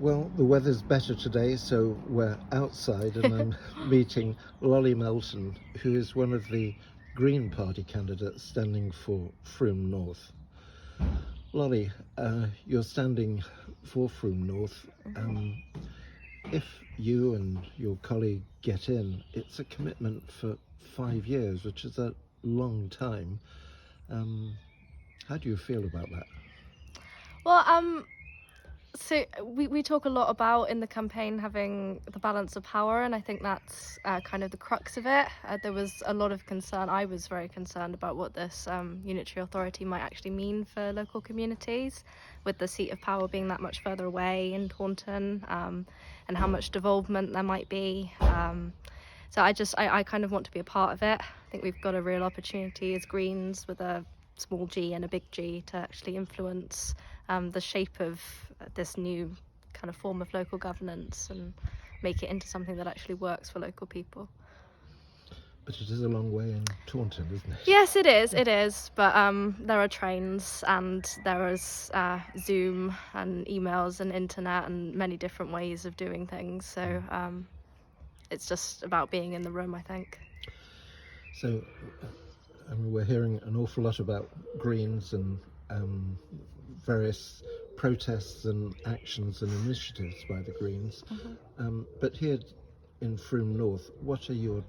Well, the weather's better today, so we're outside, and I'm meeting Lollie Melton, who is one of the Green Party candidates standing for Frome North. Lollie, you're standing for Frome North. If you and your colleague get in, it's a commitment for 5 years, which is a long time. How do you feel about that? Well, so we talk a lot about in the campaign having the balance of power, and I think that's kind of the crux of it. There was a lot of concern. I was very concerned about what this unitary authority might actually mean for local communities, with the seat of power being that much further away in Taunton, and how much devolvement there might be. So I kind of want to be a part of it. I think we've got a real opportunity as Greens with a small g and a big G to actually influence the shape of this new kind of form of local governance and make it into something that actually works for local people. But it is a long way in Taunton, isn't it? Yes, it is. But there are trains, and there is Zoom and emails and internet and many different ways of doing things. So it's just about being in the room, I think. So, we're hearing an awful lot about Greens and various protests and actions and initiatives by the Greens. But here in Frome North, what are your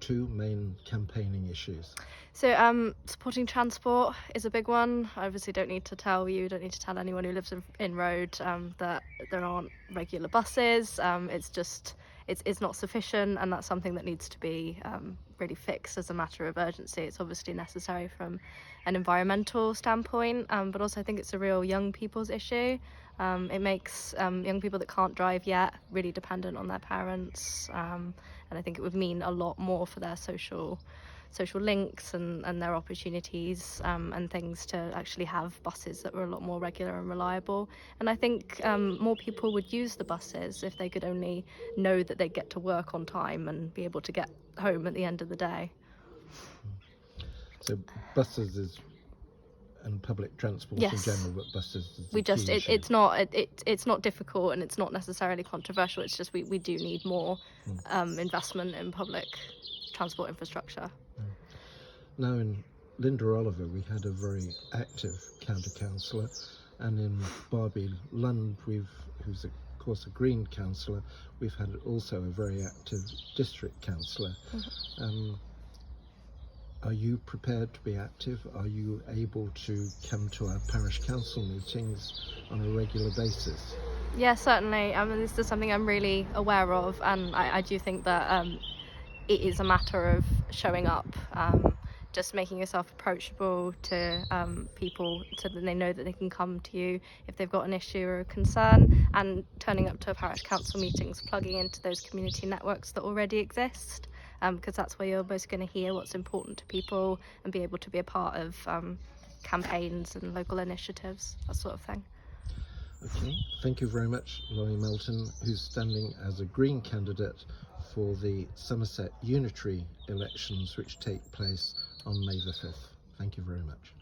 two main campaigning issues? So supporting transport is a big one. I obviously don't need to tell anyone who lives in Road that there aren't regular buses. It's not sufficient, and that's something that needs to be really fixed as a matter of urgency. It's obviously necessary from an environmental standpoint, but also I think it's a real young people's issue. It makes young people that can't drive yet really dependent on their parents, and I think it would mean a lot more for their social links and their opportunities and things to actually have buses that were a lot more regular and reliable. And I think more people would use the buses if they could only know that they'd get to work on time and be able to get home at the end of the day. So buses and public transport in general, but buses is it's not difficult, and it's not necessarily controversial. It's just we do need more investment in public transport infrastructure. Now in Linda Oliver we had a very active county councillor, and in Barbie Lund, who's of course a Green councillor, we've had also a very active district councillor. Are you prepared to be active? Are you able to come to our parish council meetings on a regular basis? Yeah, certainly. I mean, this is something I'm really aware of, and I do think that it is a matter of showing up, just making yourself approachable to people so that they know that they can come to you if they've got an issue or a concern, and turning up to parish council meetings, plugging into those community networks that already exist, because that's where you're most going to hear what's important to people and be able to be a part of campaigns and local initiatives, that sort of thing. Okay, thank you very much, Lollie Melton, who's standing as a Green candidate for the Somerset Unitary elections, which take place on May the 5th. Thank you very much.